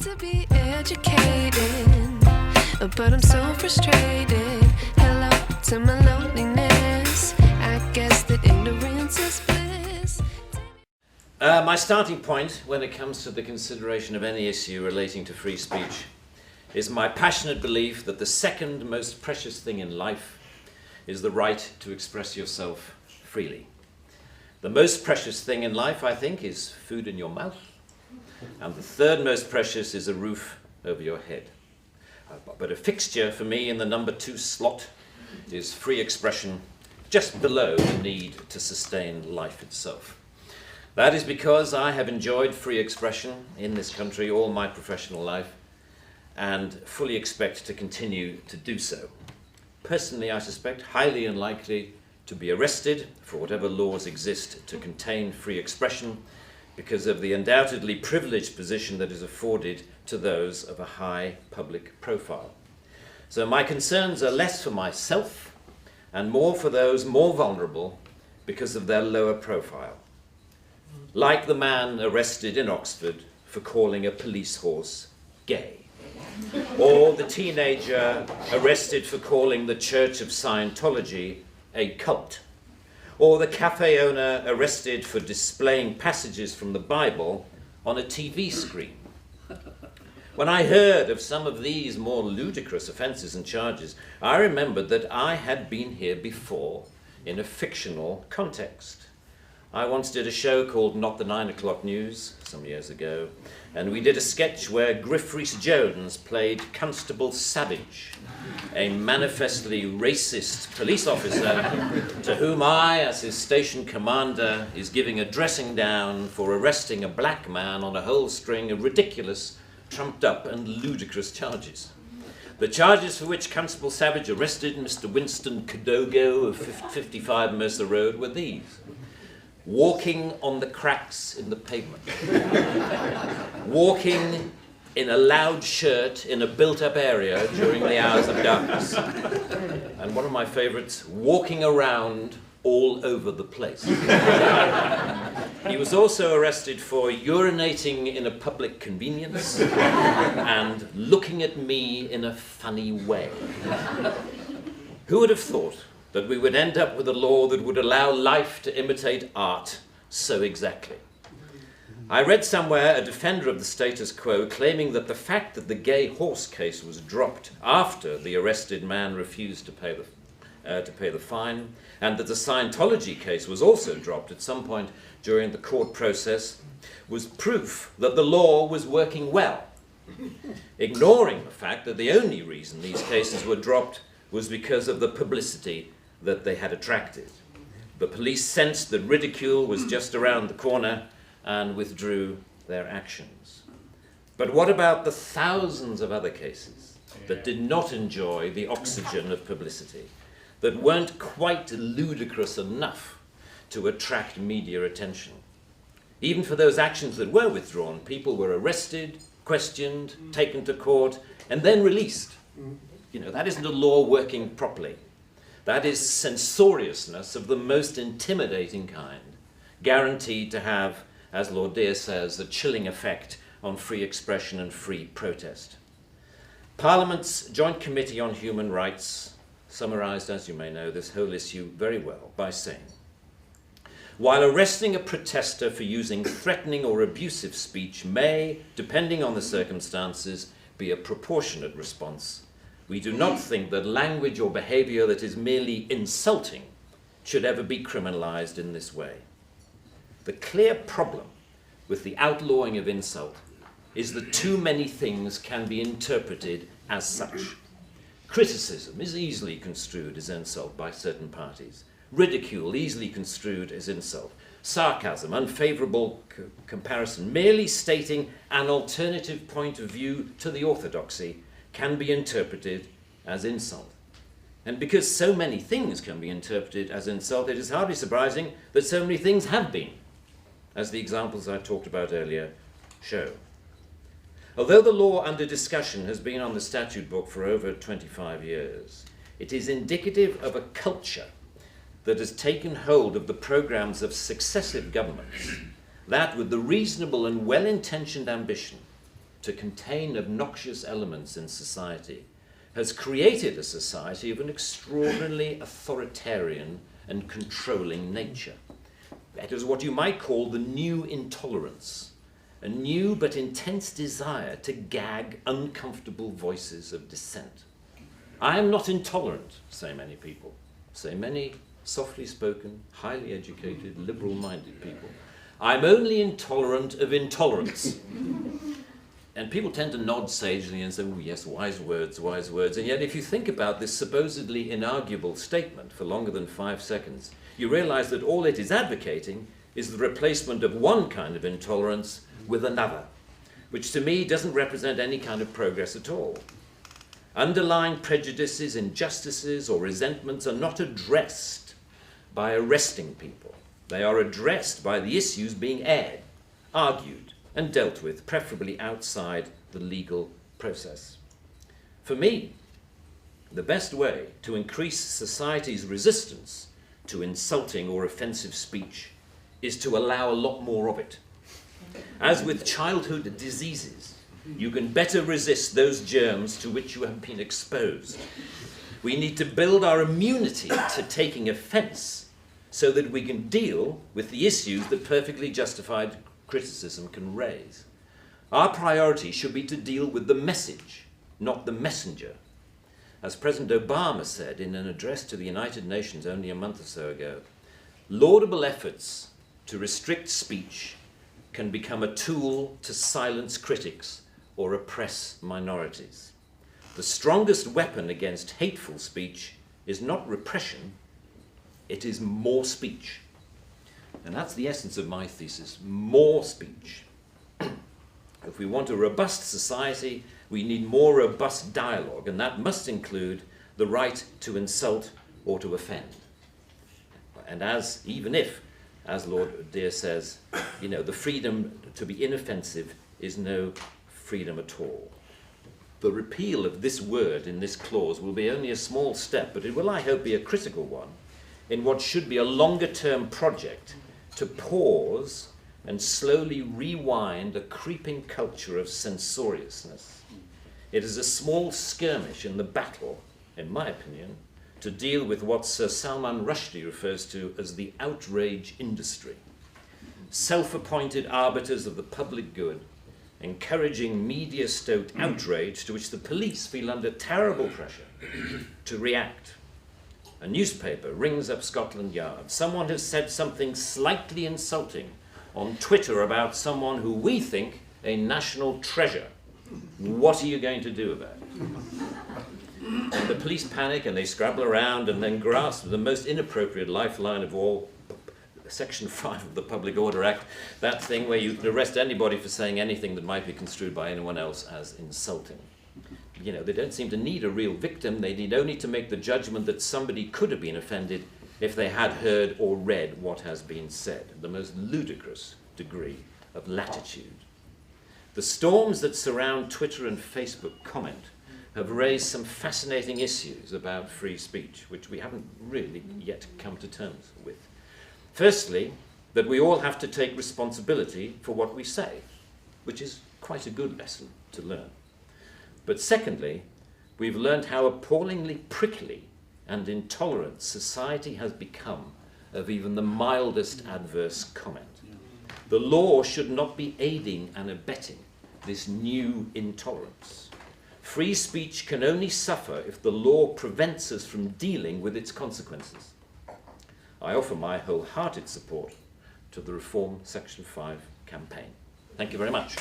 to be educated, but I'm so frustrated. Hello to my loneliness. I guess that ignorance is bliss. My starting point when it comes to the consideration of any issue relating to free speech is my passionate belief that the second most precious thing in life is the right to express yourself freely. The most precious thing in life, I think, is food in your mouth. And the third most precious is a roof over your head. But a fixture for me in the number 2 slot is free expression, just below the need to sustain life itself. That is because I have enjoyed free expression in this country all my professional life and fully expect to continue to do so. Personally, I suspect highly unlikely to be arrested for whatever laws exist to contain free expression because of the undoubtedly privileged position that is afforded to those of a high public profile. So my concerns are less for myself and more for those more vulnerable because of their lower profile. Like the man arrested in Oxford for calling a police horse gay, or the teenager arrested for calling the Church of Scientology a cult, or the cafe owner arrested for displaying passages from the Bible on a TV screen. When I heard of some of these more ludicrous offences and charges, I remembered that I had been here before in a fictional context. I once did a show called Not the 9 O'Clock News some years ago, and we did a sketch where Griff Rhys-Jones played Constable Savage, a manifestly racist police officer to whom I, as his station commander, is giving a dressing down for arresting a black man on a whole string of ridiculous, trumped up and ludicrous charges. The charges for which Constable Savage arrested Mr. Winston Kadogo of 55 Mercer Road were these: walking on the cracks in the pavement, walking in a loud shirt in a built-up area during the hours of darkness, and one of my favourites, walking around all over the place. He was also arrested for urinating in a public convenience and looking at me in a funny way. Who would have thought that we would end up with a law that would allow life to imitate art so exactly? I read somewhere a defender of the status quo claiming that the fact that the gay horse case was dropped after the arrested man refused to pay the fine, and that the Scientology case was also dropped at some point during the court process, was proof that the law was working well, ignoring the fact that the only reason these cases were dropped was because of the publicity that they had attracted. The police sensed that ridicule was just around the corner and withdrew their actions. But what about the thousands of other cases that did not enjoy the oxygen of publicity, that weren't quite ludicrous enough to attract media attention? Even for those actions that were withdrawn, people were arrested, questioned, taken to court, and then released. You know, that isn't a law working properly. That is censoriousness of the most intimidating kind, guaranteed to have, as Lord Dear says, a chilling effect on free expression and free protest. Parliament's Joint Committee on Human Rights summarised, as you may know, this whole issue very well by saying, while arresting a protester for using threatening or abusive speech may, depending on the circumstances, be a proportionate response, we do not think that language or behaviour that is merely insulting should ever be criminalised in this way. The clear problem with the outlawing of insult is that too many things can be interpreted as such. Criticism is easily construed as insult by certain parties. Ridicule easily construed as insult. Sarcasm, unfavourable comparison, merely stating an alternative point of view to the orthodoxy can be interpreted as insult. And because so many things can be interpreted as insult, it is hardly surprising that so many things have been, as the examples I talked about earlier show. Although the law under discussion has been on the statute book for over 25 years, it is indicative of a culture that has taken hold of the programs of successive governments, that with the reasonable and well-intentioned ambition to contain obnoxious elements in society has created a society of an extraordinarily authoritarian and controlling nature. That is what you might call the new intolerance, a new but intense desire to gag uncomfortable voices of dissent. I am not intolerant, say many people, say many softly spoken, highly educated, liberal-minded people. I'm only intolerant of intolerance. And people tend to nod sagely and say, oh yes, wise words, wise words. And yet if you think about this supposedly inarguable statement for longer than 5 seconds, you realize that all it is advocating is the replacement of one kind of intolerance with another, which to me doesn't represent any kind of progress at all. Underlying prejudices, injustices, or resentments are not addressed by arresting people. They are addressed by the issues being aired, argued, and dealt with, preferably outside the legal process. For me, the best way to increase society's resistance to insulting or offensive speech is to allow a lot more of it. As with childhood diseases, you can better resist those germs to which you have been exposed. We need to build our immunity to taking offense so that we can deal with the issues that perfectly justified criticism can raise. Our priority should be to deal with the message, not the messenger. As President Obama said in an address to the United Nations only a month or so ago, laudable efforts to restrict speech can become a tool to silence critics or oppress minorities. The strongest weapon against hateful speech is not repression, it is more speech. And that's the essence of my thesis, more speech. If we want a robust society, we need more robust dialogue, and that must include the right to insult or to offend. And even if, as Lord Dear says, the freedom to be inoffensive is no freedom at all. The repeal of this word in this clause will be only a small step, but it will, I hope, be a critical one in what should be a longer-term project to pause and slowly rewind a creeping culture of censoriousness. It is a small skirmish in the battle, in my opinion, to deal with what Sir Salman Rushdie refers to as the outrage industry. Self-appointed arbiters of the public good, encouraging media-stoked outrage to which the police feel under terrible pressure to react. A newspaper rings up Scotland Yard. Someone has said something slightly insulting on Twitter about someone who we think a national treasure. What are you going to do about it? And the police panic and they scrabble around and then grasp the most inappropriate lifeline of all, Section 5 of the Public Order Act, that thing where you can arrest anybody for saying anything that might be construed by anyone else as insulting. They don't seem to need a real victim. They need only to make the judgment that somebody could have been offended if they had heard or read what has been said. The most ludicrous degree of latitude. The storms that surround Twitter and Facebook comment have raised some fascinating issues about free speech, which we haven't really yet come to terms with. Firstly, that we all have to take responsibility for what we say, which is quite a good lesson to learn. But secondly, we've learned how appallingly prickly and intolerant society has become of even the mildest adverse comment. The law should not be aiding and abetting this new intolerance. Free speech can only suffer if the law prevents us from dealing with its consequences. I offer my wholehearted support to the Reform Section 5 campaign. Thank you very much.